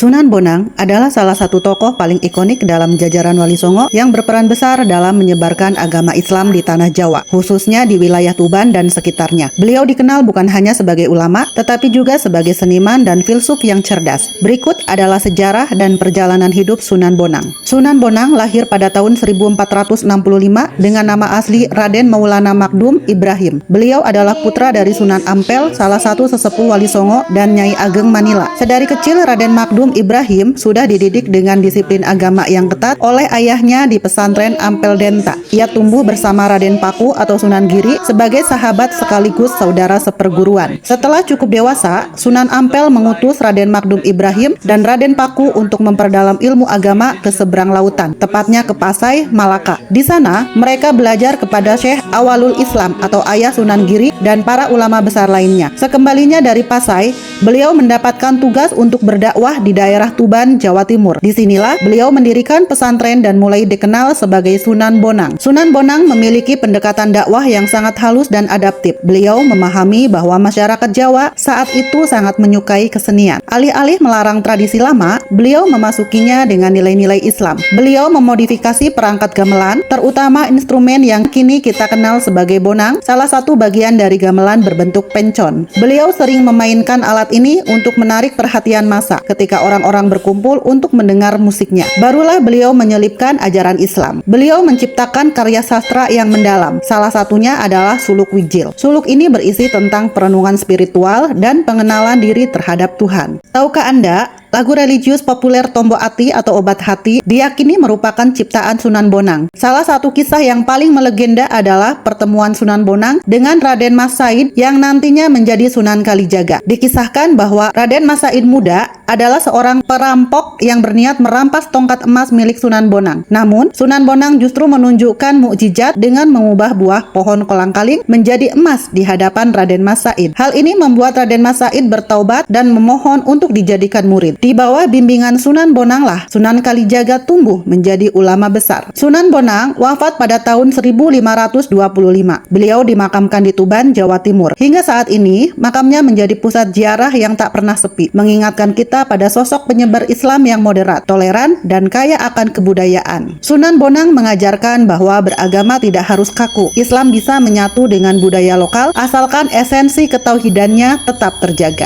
Sunan Bonang adalah salah satu tokoh paling ikonik dalam jajaran Wali Songo yang berperan besar dalam menyebarkan agama Islam di tanah Jawa, khususnya di wilayah Tuban dan sekitarnya. Beliau dikenal bukan hanya sebagai ulama, tetapi juga sebagai seniman dan filsuf yang cerdas. Berikut adalah sejarah dan perjalanan hidup Sunan Bonang. Sunan Bonang lahir pada tahun 1465 dengan nama asli Raden Maulana Magdum Ibrahim. Beliau adalah putra dari Sunan Ampel, salah satu sesepuh Wali Songo, dan Nyai Ageng Manila. Sedari kecil, Raden Magdum Ibrahim sudah dididik dengan disiplin agama yang ketat oleh ayahnya di pesantren Ampel Denta. Ia tumbuh bersama Raden Paku atau Sunan Giri sebagai sahabat sekaligus saudara seperguruan. Setelah cukup dewasa, Sunan Ampel mengutus Raden Magdum Ibrahim dan Raden Paku untuk memperdalam ilmu agama ke seberang lautan, tepatnya ke Pasai, Malaka. Di sana, mereka belajar kepada Syekh Awalul Islam atau ayah Sunan Giri dan para ulama besar lainnya. Sekembalinya dari Pasai, beliau mendapatkan tugas untuk berdakwah di daerah Tuban, Jawa Timur. Disinilah beliau mendirikan pesantren dan mulai dikenal sebagai Sunan Bonang. Sunan Bonang memiliki pendekatan dakwah yang sangat halus dan adaptif. Beliau memahami bahwa masyarakat Jawa saat itu sangat menyukai kesenian. Alih-alih melarang tradisi lama, beliau memasukinya dengan nilai-nilai Islam. Beliau memodifikasi perangkat gamelan, terutama instrumen yang kini kita kenal sebagai bonang, salah satu bagian dari gamelan berbentuk pencon. Beliau sering memainkan alat ini untuk menarik perhatian massa ketika orang-orang berkumpul untuk mendengar musiknya. Barulah beliau menyelipkan ajaran Islam. Beliau menciptakan karya sastra yang mendalam. Salah satunya adalah Suluk Wijil. Suluk ini berisi tentang perenungan spiritual dan pengenalan diri terhadap Tuhan. Tahukah Anda, lagu religius populer Tombo Ati atau Obat Hati diyakini merupakan ciptaan Sunan Bonang. Salah satu kisah yang paling melegenda adalah pertemuan Sunan Bonang dengan Raden Mas Said yang nantinya menjadi Sunan Kalijaga. Dikisahkan bahwa Raden Mas Said muda adalah seorang perampok yang berniat merampas tongkat emas milik Sunan Bonang. Namun, Sunan Bonang justru menunjukkan mukjizat dengan mengubah buah pohon kolang-kaling menjadi emas di hadapan Raden Mas Said. Hal ini membuat Raden Mas Said bertaubat dan memohon untuk dijadikan murid. Di bawah bimbingan Sunan Bonanglah Sunan Kalijaga tumbuh menjadi ulama besar. Sunan Bonang wafat pada tahun 1525. Beliau dimakamkan di Tuban, Jawa Timur. Hingga saat ini, makamnya menjadi pusat ziarah yang tak pernah sepi, mengingatkan kita pada sosok penyebar Islam yang moderat, toleran, dan kaya akan kebudayaan. Sunan Bonang mengajarkan bahwa beragama tidak harus kaku. Islam bisa menyatu dengan budaya lokal asalkan esensi ketauhidannya tetap terjaga.